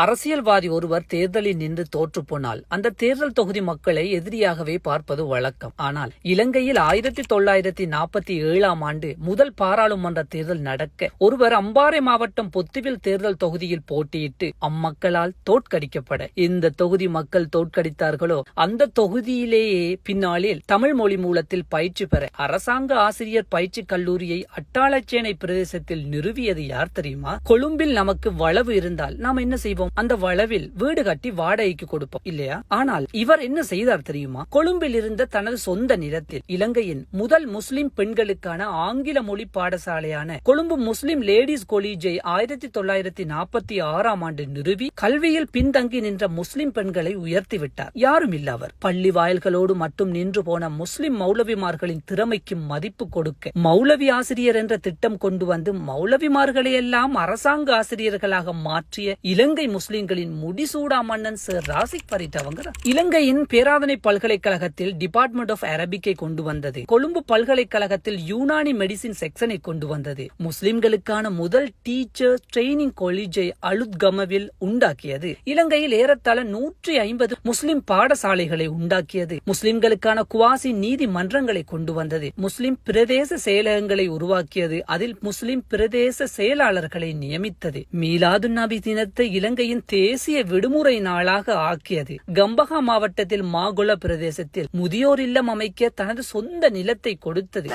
அரசியல்வாதி ஒருவர் தேர்தலில் நின்று தோற்று போனால் அந்த தேர்தல் தொகுதி மக்களை எதிரியாகவே பார்ப்பது வழக்கம். ஆனால் இலங்கையில் 1947 ஆண்டு முதல் பாராளுமன்ற தேர்தல் நடக்க ஒருவர் அம்பாறை மாவட்டம் பொத்துவில் தேர்தல் தொகுதியில் போட்டியிட்டு அம்மக்களால் தோற்கடிக்கப்பட இந்த தொகுதி மக்கள் தோற்கடித்தார்களோ அந்த தொகுதியிலேயே பின்னாளில் தமிழ் மொழி மூலத்தில் பயிற்சி பெற அரசாங்க ஆசிரியர் பயிற்சி கல்லூரியை அட்டாளச்சேனை பிரதேசத்தில் நிறுவியது யார் தெரியுமா? கொழும்பில் நமக்கு வளவு இருந்தால் நாம் என்ன செய்வோம்? அந்த வளவில் வீடு கட்டி வாடகைக்கு கொடுப்போம் இல்லையா? ஆனால் இவர் என்ன செய்தார் தெரியுமா? கொழும்பில் இருந்த தனது சொந்த நிலத்தில் இலங்கையின் முதல் முஸ்லிம் பெண்களுக்கான ஆங்கில மொழி பாடசாலையான கொழும்பு முஸ்லிம் லேடிஸ் காலேஜை 1946 ஆண்டு நிறுவி கல்வியில் பின்தங்கி நின்ற முஸ்லிம் பெண்களை உயர்த்திவிட்டார். யாரும் இல்ல அவர். பள்ளி வாயில்களோடு மட்டும் நின்று போன முஸ்லிம் மௌலவிமார்களின் திறமைக்கு மதிப்பு கொடுக்க மௌலவி ஆசிரியர் என்ற திட்டம் கொண்டு வந்து மௌலவிமார்களை எல்லாம் அரசாங்க ஆசிரியர்களாக மாற்றிய இலங்கை முஸ்லிம்களின் முடிசூடா மன்னன் சர் ராசிக் ஃபரீத் அவங்க இலங்கையின் பேராதனை பல்கலைக்கழகத்தில் டிபார்ட்மெண்ட் ஆஃப் அரபிக்கை கொண்டு வந்தது. கொழும்பு பல்கலைக்கழகத்தில் யூனானி மெடிசின் செக்ஷனை கொண்டு வந்தது. முஸ்லிம்களுக்கான முதல் டீச்சர் ட்ரெய்னிங் காலேஜை அலுத்கமவில் உண்டாக்கியது. இலங்கையில் ஏறத்தாழ 150 முஸ்லிம் பாடசாலைகளை உண்டாக்கியது. முஸ்லிம்களுக்கான குவாசி நீதிமன்றங்களை கொண்டு வந்தது. முஸ்லிம் பிரதேச செயலகங்களை உருவாக்கியது. அதில் முஸ்லிம் பிரதேச செயலாளர்களை நியமித்தது. மீலாது நபி தினத்தை இலங்கையின் தேசிய விடுமுறை நாளாக ஆக்கியது. கம்பஹா மாவட்டத்தில் மாகுள பிரதேசத்தில் முதியோர் இல்லம் அமைக்க தனது சொந்த நிலத்தை கொடுத்தது.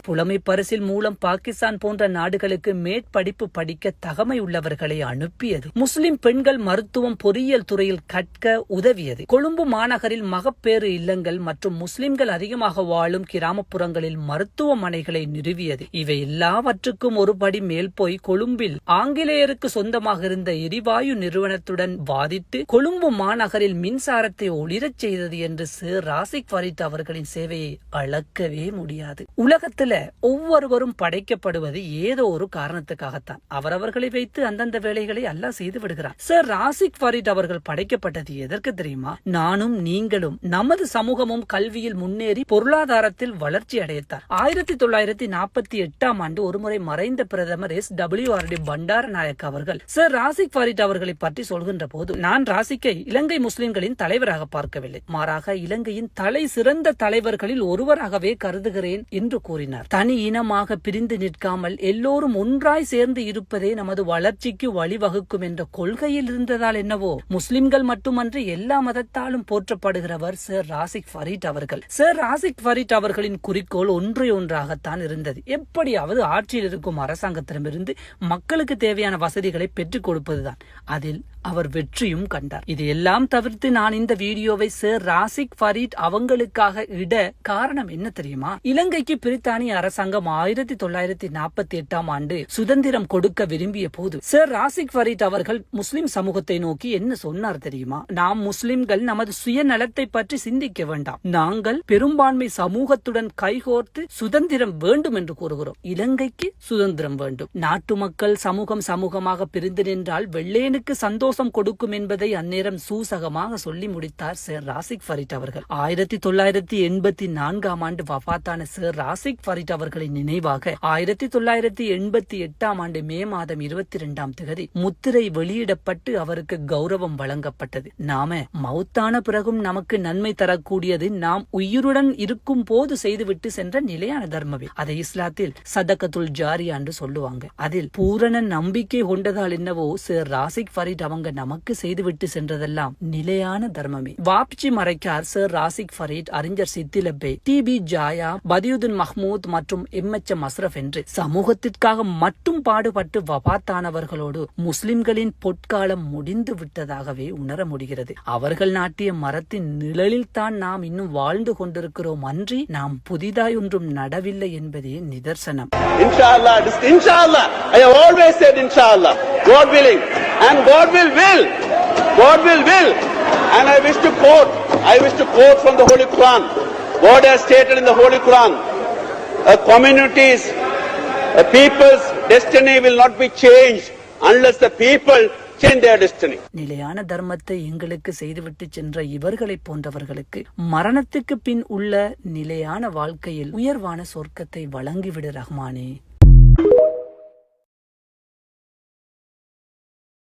புலமை பரிசில் மூலம் பாகிஸ்தான் போன்ற நாடுகளுக்கு மேற்படிப்பு படிக்க தகமை உள்ளவர்களை அனுப்பியது. முஸ்லிம் பெண்கள் மருத்துவம் பொறியியல் துறையில் கற்க உதவியது. கொழும்பு மாநகரில் மகப்பேறு இல்லங்கள் மற்றும் முஸ்லிம்கள் அதிகமாக வாழும் கிராமப்புறங்களில் மருத்துவமனைகளை நிறுவியது. இவை எல்லாவற்றுக்கும் ஒரு படி மேல் போய் கொழும்பில் ஆங்கிலேயருக்கு சொந்தமாக இருந்த எரிவாயு நிறுவனத்துடன் வாதிட்டு கொழும்பு மாநகரில் மின்சாரத்தை ஒளிரச் செய்தது என்று சர் ராசிக் ஃபரீத் அவர்களின் சேவையை அளக்கவே முடியாது. உலகத்துல ஒவ்வொருவரும் படைக்கப்படுவது ஏதோ ஒரு காரணத்துக்காகத்தான். அவரவர்களை வைத்து அந்தந்த வேலைகளை அல்லாஹ் செய்து விடுகிறார். சர் ராசிக் ஃபரீத் அவர்கள் படைக்கப்பட்டது எதற்கு தெரியுமா? நானும் நீங்களும் நமது சமூகமும் கல்வியில் முன்னேறி பொருளாதாரத்தில் வளர்ச்சி அடையத்தான். 1948 ஆண்டு ஒருமுறை மறைந்த பிரதமர் SWRD பண்டாரநாயக்க அவர்கள் சர் ராசிக் ஃபரீத் அவர்களை பற்றி சொல்கின்ற போது, நான் ராசிக்கை இலங்கை முஸ்லிம்களின் தலைவராக பார்க்கவில்லை, மாறாக இலங்கையின் தலை சிறந்த தலைவர்களில் ஒருவராகவே கருதுகிறேன் என்று கூறினார். தனி இனமாக பிரிந்து நிற்காமல் எல்லோரும் ஒன்றாய் சேர்ந்து இருப்பதே நமது வளர்ச்சிக்கு வழிவகுக்கும் என்ற கொள்கையில் இருந்ததால் என்னவோ முஸ்லிம்கள் மட்டுமன்றி எல்லா மதத்தாலும் போற்றப்படுகிறவர் சர் ராசிக் ஃபரீத் அவர்கள். சர் ராசிக் ஃபரீத் அவர்களின் குறிக்கோள் ஒன்றாகத்தான் இருந்தது. எப்படியாவது ஆட்சியில் இருக்கும் அரசாங்கத்திடமிருந்து மக்களுக்கு தேவையான வசதிகளை பெற்றுக் கொடுப்பதுதான். அதில் அவர் வெற்றியும் கண்டார். இதையெல்லாம் தவிர்த்து நான் இந்த வீடியோவை சர் ராசிக் ஃபரீத் அவங்களுக்காக இட காரணம் என்ன தெரியுமா? இலங்கைக்கு பிரித்தானிய அரசாங்கம் 1948 ஆண்டு சுதந்திரம் கொடுக்க விரும்பிய போது சர் ராசிக் ஃபரீத் அவர்கள் முஸ்லிம் சமூகத்தை நோக்கி என்ன சொன்னார் தெரியுமா? நாம் முஸ்லிம்கள் நமது சுயநலத்தை பற்றி சிந்திக்க வேண்டாம். நாங்கள் பெரும்பான்மை சமூகத்துடன் கைகோர்த்து சுதந்திரம் வேண்டும் என்று கூறுகிறோம். இலங்கைக்கு சுதந்திரம் வேண்டும். நாட்டு மக்கள் சமூகமாக பிரிந்து நின்றால் வெள்ளையனுக்கு சந்தோஷம் கொடுக்கும் என்பதை அந்நேரம் சூசகமாக சொல்லி முடித்தார் சர் ராசிக் ஃபரீத் அவர்கள். 1984 ஆண்டு வஃபாத்தான சர் ராசிக் ஃபரீத் அவர்களின் நினைவாக 1988 ஆண்டு மே மாதம் 22ஆம் தேதி முத்திரை வெளியிடப்பட்டு அவருக்கு கௌரவம் வழங்கப்பட்டது. நாம மௌத்தான பிறகும் நமக்கு நன்மை தரக்கூடியது நாம் உயிருடன் இருக்கும் போது செய்துவிட்டு சென்ற நிலையான தர்மமே. அதை இஸ்லாத்தில் சதகத்துல் ஜாரியா என்று சொல்லுவாங்க. அதில் பூரண நம்பிக்கை கொண்டதால் என்னவோ சர் ராசிக் ஃபரீத் அவங்க நமக்கு செய்துவிட்டு சென்றதெல்லாம் நிலையான தர்மமே. வாப்சி மறைக்கார் சர் ராசிக் ஃபரீத், அறிஞர் சித்திலப்பே, TB ஜாயா, பதியுதீன் மஹ்மூத் மற்றும் MHM அஸ்ரப் என்று சமூகத்திற்காக மட்டும் பாடுபட்டு வபாத்தானவர்களோடு முஸ்லிம்களின் பொற்காலம் முடிந்து விட்டதாகவே உணர முடிகிறது. அவர்கள் நாட்டிய மரத்தின் நிழலில் தான் நாம் இன்னும் வாழ்ந்து கொண்டிருக்கிறோம் அன்றி நாம் புதிதாய் ஒன்றும் நடவில்லை என்பதே நிதர்சனம். Inshallah, I have always said inshallah, God willing, and God will. God will. And I wish to quote from the Holy Quran. God has stated in the Holy Quran, a people's destiny will not be changed unless the people change their destiny. நிலையான தர்மத்தை எங்களுக்கு செய்துவிட்டு சென்ற இவர்களை போன்றவர்களுக்கு மரணத்துக்கு பின் உள்ள நிலையான வாழ்க்கையில் உயர்வான சொர்க்கத்தை வழங்கிவிடு ரஹ்மானே.